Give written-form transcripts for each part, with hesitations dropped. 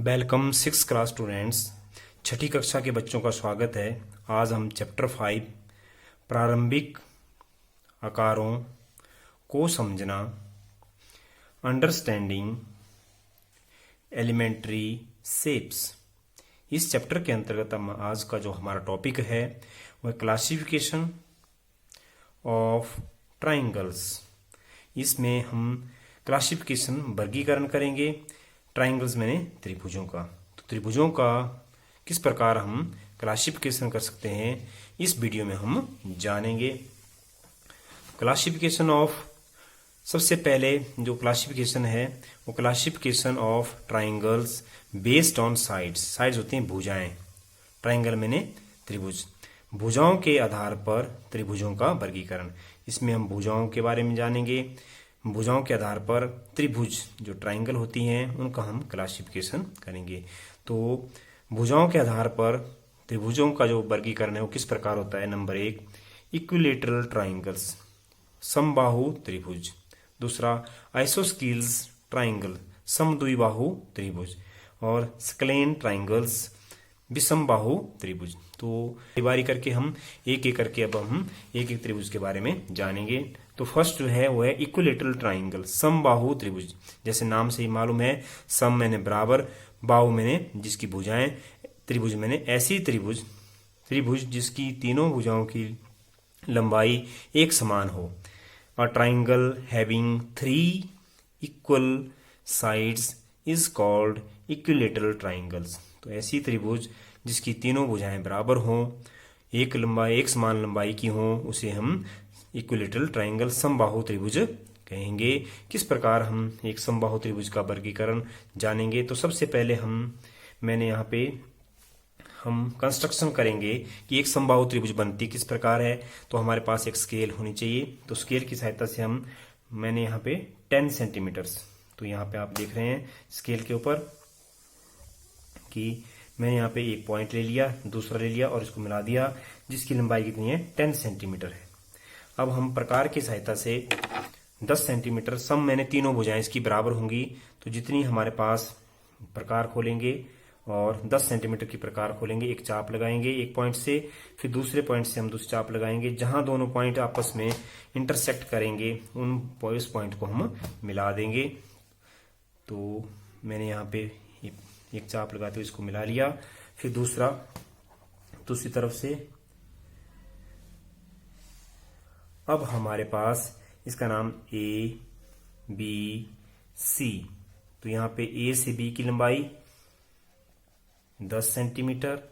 Welcome 6 class students. छठी कक्षा के बच्चों का स्वागत है। आज हम चैप्टर 5 प्रारंभिक आकारों को समझना, अंडरस्टैंडिंग एलिमेंट्री शेप्स, इस चैप्टर के अंतर्गत हम आज का जो हमारा टॉपिक है वह क्लासिफिकेशन ऑफ ट्राइंगल्स। इसमें हम क्लासिफिकेशन वर्गीकरण करेंगे। ट्राइंगल्स मैंने त्रिभुजों का, तो त्रिभुजों का किस प्रकार हम क्लासिफिकेशन कर सकते हैं इस वीडियो में हम जानेंगे। क्लासिफिकेशन ऑफ, सबसे पहले जो क्लासिफिकेशन है वो classification of triangles based on sides. Sides होते हैं भुजाएं। ट्राइंगल मैंने त्रिभुज, भुजाओं के आधार पर त्रिभुजों का वर्गीकरण। इसमें हम भुजाओं के बारे में जानेंगे। भुजाओं के आधार पर त्रिभुज जो ट्राइंगल होती हैं उनका हम क्लासिफिकेशन करेंगे। तो भुजाओं के आधार पर त्रिभुजों का जो वर्गीकरण है वो किस प्रकार होता है। नंबर 1, इक्विलेटरल ट्राइंगल्स, समबाहु त्रिभुज। दूसरा, आइसोस्कील्स ट्राइंगल, समद्विबाहु त्रिभुज। और स्क्लेन ट्राइंगल्स, विषमबाहु त्रिभुज। तो बारी करके हम एक एक करके अब हम एक एक त्रिभुज के बारे में जानेंगे। तो फर्स्ट जो है वो है इक्विलेटरल ट्राइंगल, समबाहु त्रिभुज। जैसे नाम से ही मालूम है, सम मैंने बराबर, बाहु मैंने जिसकी भुजाएं, त्रिभुज मैंने ऐसी त्रिभुज जिसकी तीनों भुजाओं की लंबाई एक समान हो। और triangle having 3 equal sides is called equilateral triangles. तो ऐसी त्रिभुज जिसकी तीनों भुजाएं बराबर हों, एक समान लंबाई की हों, उसे हम इक्विलेटरल ट्राइंगल, समबाहु त्रिभुज कहेंगे। किस प्रकार हम एक समबाहु त्रिभुज का वर्गीकरण जानेंगे। तो सबसे पहले मैंने यहाँ पे हम कंस्ट्रक्शन करेंगे कि एक समबाहु त्रिभुज बनती किस प्रकार है। तो हमारे पास एक स्केल होनी चाहिए। तो स्केल की सहायता से मैंने यहाँ पे 10 सेंटीमीटर्स, तो यहाँ पे आप देख रहे हैं स्केल के ऊपर कि मैंने यहाँ पे एक पॉइंट ले लिया, दूसरा ले लिया और इसको मिला दिया, जिसकी लंबाई कितनी है, 10 सेंटीमीटर है। अब हम प्रकार की सहायता से 10 सेंटीमीटर, सम मैंने तीनों भुजाएं इसकी बराबर होंगी, तो जितनी हमारे पास प्रकार खोलेंगे और 10 सेंटीमीटर की प्रकार खोलेंगे, एक चाप लगाएंगे एक पॉइंट से, फिर दूसरे पॉइंट से हम दूसरी चाप लगाएंगे। जहां दोनों पॉइंट आपस में इंटरसेक्ट करेंगे उस पॉइंट को हम मिला देंगे। तो मैंने यहाँ पे एक चाप लगाते हुए इसको मिला लिया, फिर दूसरी तरफ से। अब हमारे पास इसका नाम ए बी सी, तो यहाँ पे ए से बी की लंबाई 10 सेंटीमीटर,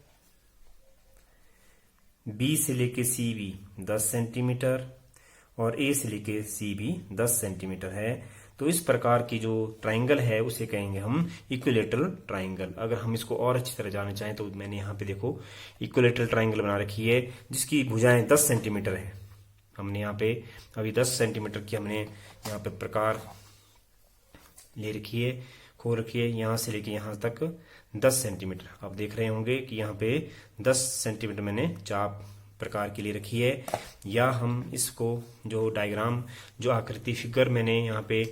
बी से लेके सी भी 10 सेंटीमीटर और ए से लेके सी भी 10 सेंटीमीटर है। तो इस प्रकार की जो ट्राइंगल है उसे कहेंगे हम इक्विलेटरल ट्राइंगल। अगर हम इसको और अच्छी तरह जानना चाहें तो मैंने यहाँ पे देखो इक्विलेटरल ट्राइंगल बना रखी है जिसकी भुजाएं 10 सेंटीमीटर है। हमने यहाँ पे अभी 10 सेंटीमीटर की हमने यहाँ पे प्रकार ले रखी है, खो रखी है, यहाँ से लेके यहाँ तक 10 सेंटीमीटर। आप देख रहे होंगे कि यहाँ पे 10 सेंटीमीटर मैंने चाप प्रकार की ले रखी है। या हम इसको जो डायग्राम, जो आकृति फिगर मैंने यहाँ पे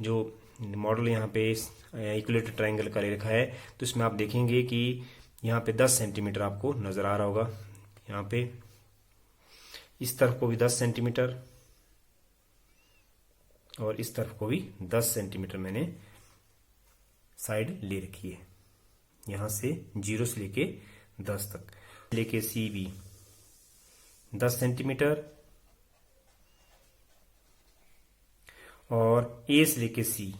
जो मॉडल यहाँ पे इक्विलेटरल ट्राइंगल का ले रखा है, तो इसमें आप देखेंगे कि यहाँ पे 10 सेंटीमीटर आपको नजर आ रहा होगा। यहाँ पे इस तरफ को भी 10 सेंटीमीटर और इस तरफ को भी 10 सेंटीमीटर मैंने साइड ले रखी है। यहां से 0 से लेके 10 तक, लेके सी भी 10 सेंटीमीटर और ए से लेके सी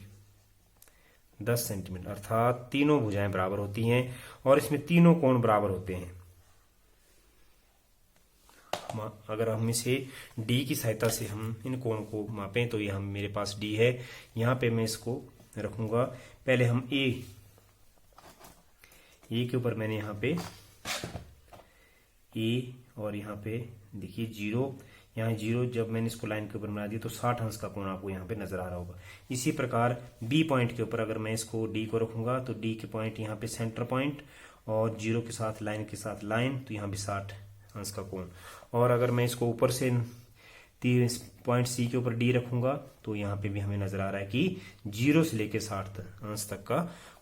10 सेंटीमीटर, अर्थात तीनों भुजाएं बराबर होती हैं और इसमें तीनों कोण बराबर होते हैं। अगर हम इसे डी की सहायता से हम इन कोण को मापें तो ये मेरे पास डी है। यहाँ पे मैं इसको रखूंगा। पहले हम ए के ऊपर मैंने यहाँ पे ए और यहाँ पे देखिए 0, यहाँ 0, जब मैंने इसको लाइन के ऊपर बना दिया तो 60 अंश का कोण आपको यहाँ पे नजर आ रहा होगा। इसी प्रकार बी पॉइंट के ऊपर अगर मैं इसको डी को रखूंगा तो डी के पॉइंट यहाँ पे सेंटर पॉइंट और 0 के साथ लाइन तो यहाँ भी 60 अंश का कोण। और अगर मैं इसको ऊपर से पॉइंट सी के ऊपर डी रखूंगा तो यहाँ पे भी हमें नजर आ रहा है कि 0 से लेके 60 अंश तक का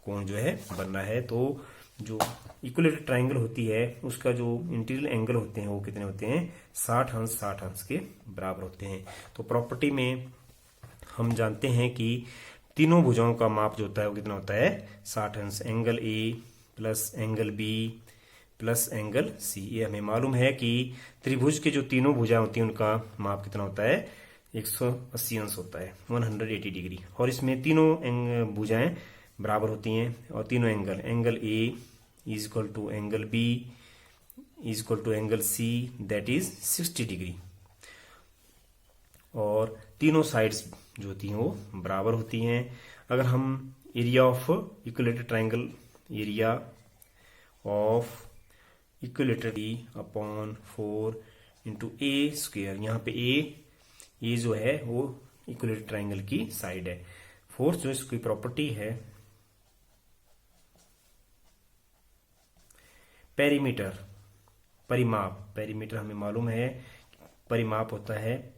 कोण जो है बन रहा है। तो जो इक्विलेटरल ट्राइंगल होती है उसका जो इंटीरियर एंगल होते हैं वो कितने होते हैं, 60 अंश के बराबर होते हैं। तो प्रॉपर्टी में हम जानते हैं कि तीनों भुजाओं का माप जो होता है वो कितना होता है, 60 अंश। Angle A plus angle B plus angle C, ये हमें मालूम है कि त्रिभुज के जो तीनों भुजाएं होती हैं उनका माप कितना होता है, 180 अंश होता है, 180 डिग्री। और इसमें तीनों भुजाएं बराबर होती हैं और तीनों angle A is equal to angle B is equal to angle C, that is 60 degree. और तीनों साइड्स जो होती हैं वो बराबर होती हैं। अगर हम area of equilateral triangle, area of equilateral E upon 4 into A square, यहाँ पे ए जो है वो इक्विलेटरल ट्राइंगल की साइड है। फोर्थ जो इसकी प्रॉपर्टी है, पेरीमीटर, परिमाप, पेरीमीटर हमें मालूम है परिमाप होता है।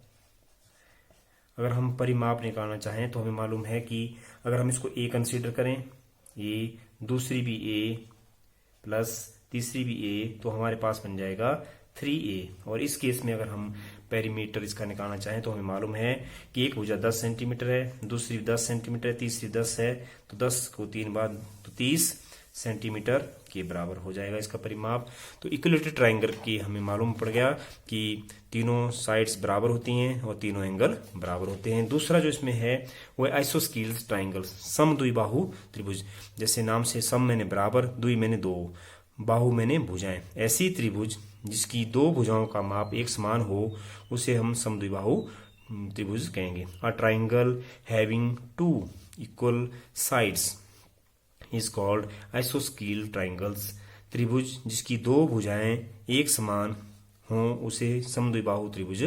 अगर हम परिमाप निकालना चाहें तो हमें मालूम है कि अगर हम इसको ए कंसीडर करें, ए दूसरी भी ए प्लस तीसरी भी ए, तो हमारे पास बन जाएगा 3a। और इस केस में अगर हम पेरीमीटर इसका निकालना चाहें तो हमें मालूम है कि एक भुजा 10 सेंटीमीटर है, दूसरी 10 सेंटीमीटर है, तीसरी 10 है, तो 10 को 3 बार तो 30 सेंटीमीटर के बराबर हो जाएगा इसका परिमाप। तो इक्विलेटरल ट्राइंगल की हमें मालूम पड़ गया कि तीनों साइड्स बराबर होती हैं और तीनों एंगल बराबर होते हैं। दूसरा जो इसमें है वो है आइसोस्केल ट्राइंगल, समद्विबाहु त्रिभुज। जैसे नाम से सम मैंने बराबर, द्वि मैंने दो, बाहु मैंने भुजाएं, ऐसी त्रिभुज जिसकी दो भुजाओं का माप एक समान हो उसे हम समद्विबाहु त्रिभुज कहेंगे। A triangle having 2 equal sides is called आइसोस्केल ट्राइंगल्स। त्रिभुज जिसकी दो भुजाएं एक समान हों उसे समद्विबाहु त्रिभुज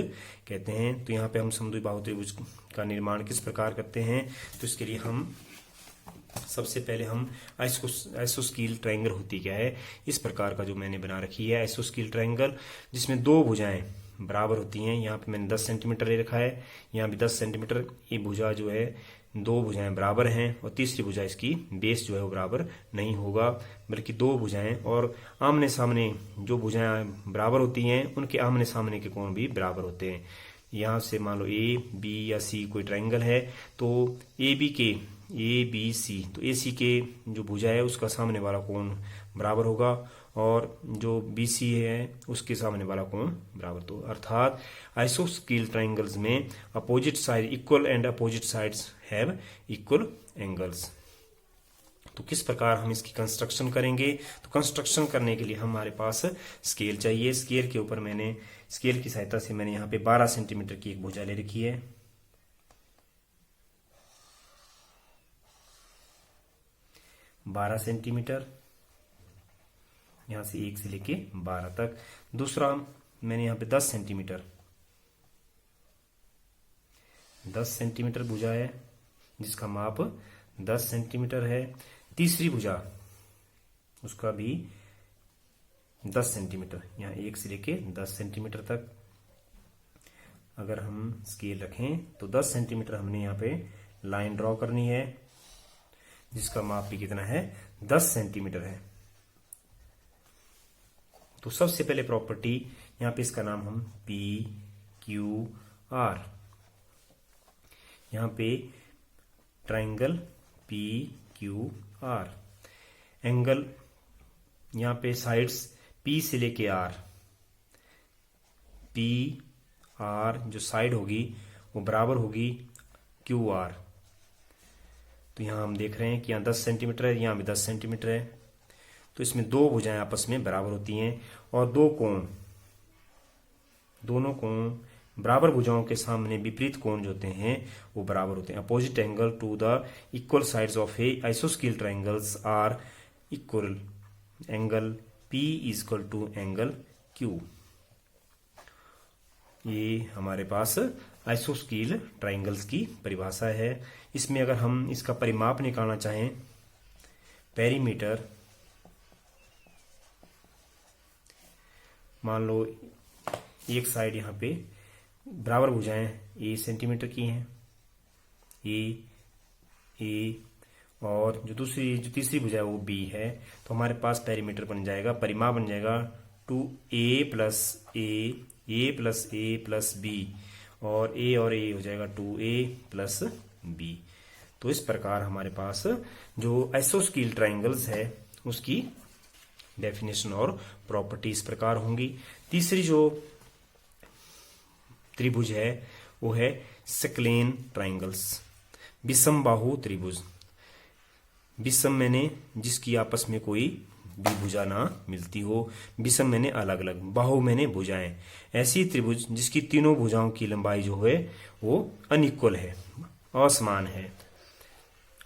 कहते हैं। तो यहाँ पे हम समद्विबाहु त्रिभुज का निर्माण किस प्रकार करते हैं, तो इसके लिए हम सबसे पहले हम आइसोस्केल ट्राइंगल होती क्या है, इस प्रकार का जो मैंने बना रखी है आइसोस्केल ट्राइंगल, जिसमें दो भुजाएं बराबर होती हैं। यहाँ पे मैंने 10 सेंटीमीटर ले रखा है, यहाँ भी 10 सेंटीमीटर। ये भुजा जो है, दो भुजाएं बराबर हैं और तीसरी भुजा इसकी बेस जो है वो बराबर नहीं होगा, बल्कि दो भुजाएं और आमने सामने जो भुजाएं बराबर होती हैं उनके आमने सामने के कोण भी बराबर होते हैं। यहाँ से मान लो ए बी या सी कोई ट्राइंगल है, तो ए बी सी, तो ए सी के जो भुजा है उसका सामने वाला कोण बराबर होगा और जो बी सी है उसके सामने वाला कोण बराबर। तो अर्थात आइसोस्केल ट्राइंगल्स में opposite side equal and opposite sides have equal angles. तो किस प्रकार हम इसकी कंस्ट्रक्शन करेंगे, तो कंस्ट्रक्शन करने के लिए हमारे पास स्केल चाहिए। स्केल के ऊपर मैंने स्केल की सहायता से मैंने यहाँ पे 12 सेंटीमीटर की एक भुजा ले रखी है। 12 सेंटीमीटर, यहां से 1 से लेके 12 तक। दूसरा मैंने यहाँ पे 10 सेंटीमीटर भुजा है जिसका माप 10 सेंटीमीटर है। तीसरी भुजा उसका भी 10 सेंटीमीटर, यहाँ 1 से लेके 10 सेंटीमीटर तक अगर हम स्केल रखें तो 10 सेंटीमीटर हमने यहाँ पे लाइन ड्रॉ करनी है जिसका माप भी कितना है, 10 सेंटीमीटर है। तो सबसे पहले प्रॉपर्टी यहाँ पे इसका नाम हम पी क्यू आर, यहाँ पे triangle P Q R, angle यहाँ पे साइड्स पी से लेके आर, पी आर जो साइड होगी वो बराबर होगी क्यू आर। तो यहाँ हम देख रहे हैं कि यहाँ 10 सेंटीमीटर है, यहाँ भी 10 सेंटीमीटर है। तो इसमें दो भुजाएं आपस में बराबर होती हैं और दोनों कोण बराबर भुजाओं के सामने विपरीत कोण जो होते हैं वो बराबर होते हैं। Opposite angle to the equal sides of a आइसोस्केल triangles are equal, angle P is equal to angle Q. ये हमारे पास आइसोस्केल ट्राइंगल्स की परिभाषा है। इसमें अगर हम इसका परिमाप निकालना चाहें, पेरीमीटर, मान लो एक साइड यहाँ पे बराबर भुजाएं ए सेंटीमीटर की हैं, ए और जो तीसरी भुजा है वो बी है। तो हमारे पास पेरीमीटर बन जाएगा, परिमाप बन जाएगा 2a प्लस ए प्लस ए प्लस बी, और ए हो जाएगा 2a प्लस बी। तो इस प्रकार हमारे पास जो आइसोस्केल ट्राइंगल्स है उसकी डेफिनेशन और प्रॉपर्टी इस प्रकार होंगी। तीसरी जो त्रिभुज है वो है सेक्लेन ट्राइंगल्स, विषम बाहु त्रिभुज। विषम मैंने जिसकी आपस में कोई भी भुजा ना मिलती हो, विषम मैंने अलग अलग, बाहु मैंने भुजाएं। ऐसी त्रिभुज जिसकी तीनों भुजाओं की लंबाई जो है वो अनइक्वल है, असमान है।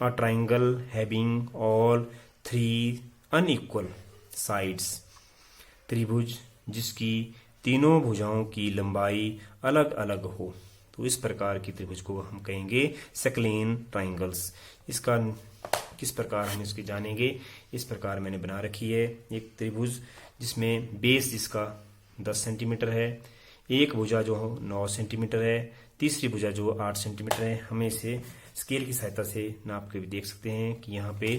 अ triangle having all 3 unequal sides, त्रिभुज जिसकी तीनों भुजाओं की लंबाई अलग अलग हो, तो इस प्रकार की त्रिभुज को हम कहेंगे सेक्लेन ट्राइंगल्स। इसका किस प्रकार हम इसके जानेंगे, इस प्रकार मैंने बना रखी है एक त्रिभुज जिसमें बेस जिसका 10 सेंटीमीटर है, एक भुजा जो 9 सेंटीमीटर है, तीसरी भुजा जो 8 सेंटीमीटर है। हमें इसे स्केल की सहायता से नाप के भी देख सकते हैं कि यहाँ पे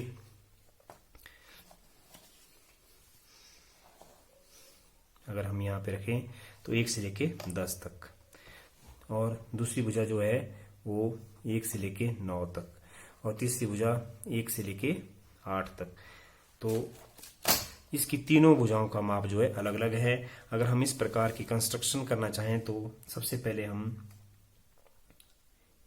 अगर हम यहाँ पे रखें तो 1 से लेके 10 तक, और दूसरी भुजा जो है वो 1 से लेके 9 तक, और तीसरी भुजा 1 से लेके 8 तक। तो इसकी तीनों भुजाओं का माप जो है अलग अलग है। अगर हम इस प्रकार की कंस्ट्रक्शन करना चाहें तो सबसे पहले हम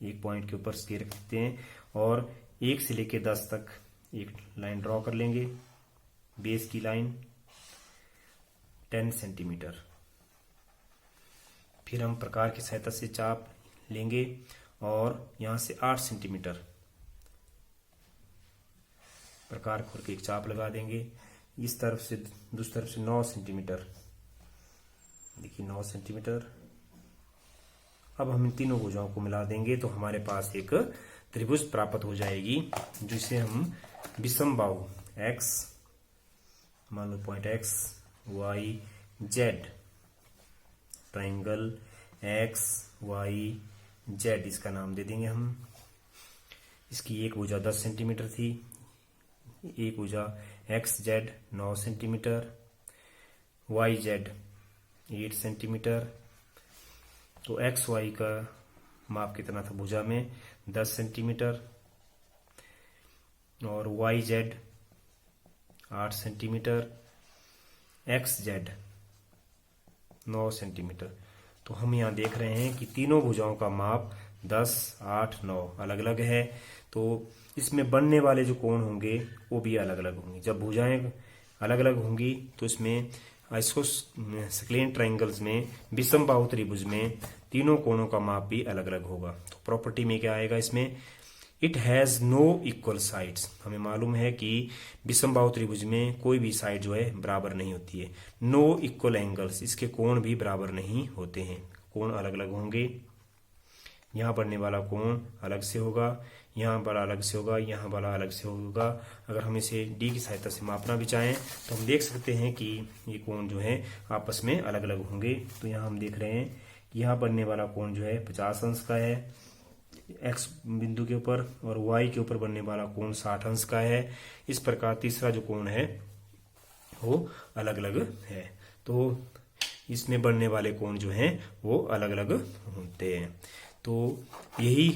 एक पॉइंट के ऊपर स्केल रख देते हैं और 1 से लेके 10 तक एक लाइन ड्रॉ कर लेंगे, बेस की लाइन 10 सेंटीमीटर। फिर हम प्रकार की सहायता से चाप लेंगे और यहां से 8 सेंटीमीटर प्रकार खोल के एक चाप लगा देंगे। इस तरफ से दूसरी तरफ से 9 सेंटीमीटर, देखिए 9 सेंटीमीटर। अब हम इन तीनों भुजाओं को मिला देंगे तो हमारे पास एक त्रिभुज प्राप्त हो जाएगी, जिसे हम विषम बाहु x, मान लो point x y z, triangle x y z इसका नाम दे देंगे हम। इसकी एक भुजा 10 सेंटीमीटर थी, एक भुजा X Z 9 centimetre, Y Z 8 centimetre. तो एक्स वाई का माप कितना था भुजा में 10 सेंटीमीटर, और Y Z 8 centimetre, X Z 9 centimetre. तो हम यहाँ देख रहे हैं कि तीनों भुजाओं का माप 10, 8, 9 अलग अलग है। तो इसमें बनने वाले जो कोण होंगे वो भी अलग अलग होंगे। जब भुजाएं अलग अलग होंगी तो इसमें आइसोस्केलेन ट्राइंगल्स में, विषम बाहु त्रिभुज में तीनों कोणों का माप भी अलग अलग होगा। तो प्रॉपर्टी में क्या आएगा इसमें, it has no equal sides. हमें मालूम है कि विषम बाहु त्रिभुज में कोई भी साइड जो है बराबर नहीं होती है। नो इक्वल एंगल्स, इसके कोण भी बराबर नहीं होते हैं, कोण अलग अलग होंगे। यहाँ बनने वाला कोण अलग से होगा, यहाँ बड़ा अलग से होगा, यहाँ बड़ा अलग से होगा। अगर हम इसे डी की सहायता से मापना भी चाहें तो हम देख सकते हैं कि ये कोण जो है आपस में अलग अलग होंगे। तो यहाँ हम देख रहे हैं कि यहाँ बनने वाला कोण जो है 50 अंश का है एक्स बिंदु के ऊपर, और वाई के ऊपर बनने वाला कोण 60 अंश का है। इस प्रकार तीसरा जो कोण है वो अलग अलग है। तो इसमें बनने वाले कोण जो हैं वो अलग अलग होते हैं। तो यही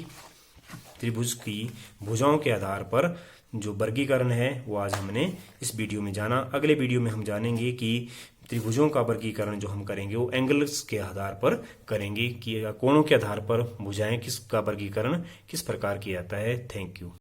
त्रिभुज की भुजाओं के आधार पर जो वर्गीकरण है वो आज हमने इस वीडियो में जाना। अगले वीडियो में हम जानेंगे कि त्रिभुजों का वर्गीकरण जो हम करेंगे वो एंगल्स के आधार पर करेंगे कि कोणों के आधार पर भुजाएं किसका वर्गीकरण किस प्रकार किया जाता है। Thank you.